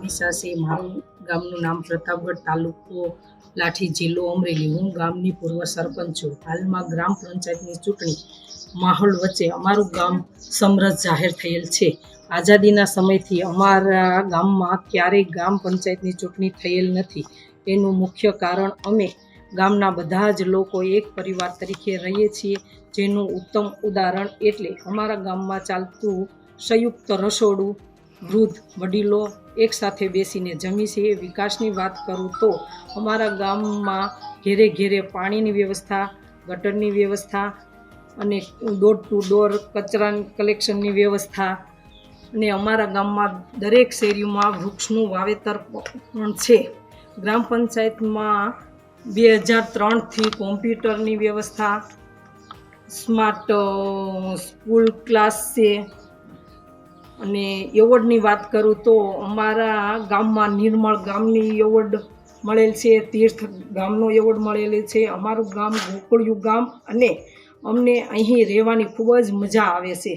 મનીષા છે। મારું ગામનું નામ પ્રતાપગઢ, તાલુકો લાઠી, જિલ્લો અમરેલી। હું ગામની પૂર્વ સરપંચ છું। હાલમાં ગ્રામ પંચાયતની ચૂંટણી માહોલ વચ્ચે અમારું ગામ સમરસ જાહેર થયેલ છે। આઝાદીના સમયથી અમારા ગામમાં ક્યારેય ગ્રામ પંચાયતની ચૂંટણી થયેલ નથી। એનું મુખ્ય કારણ અમે ગામના બધા જ લોકો એક પરિવાર તરીકે રહીએ છીએ, જેનું ઉત્તમ ઉદાહરણ એટલે અમારા ગામમાં ચાલતું સંયુક્ત રસોડું। વૃદ્ધ વડીલો એકસાથે બેસીને જમી છે। વિકાસની વાત કરું તો અમારા ગામમાં ઘેરે ઘેરે પાણીની વ્યવસ્થા, ગટરની વ્યવસ્થા અને ડોર ટુ ડોર કચરા કલેક્શનની વ્યવસ્થા, અને અમારા ગામમાં દરેક શેરીમાં વૃક્ષનું વાવેતર પણ છે। ગ્રામ પંચાયતમાં 2003થી કોમ્પ્યુટરની વ્યવસ્થા, સ્માર્ટ સ્કૂલ ક્લાસ છે। અને એવોર્ડની વાત કરું તો અમારા ગામમાં નિર્મળ ગામની એવોર્ડ મળેલ છે, તીર્થ ગામનો એવોર્ડ મળેલો છે। અમારું ગામ ગોકળિયું ગામ અને અમને અહીં રહેવાની ખૂબ જ મજા આવે છે।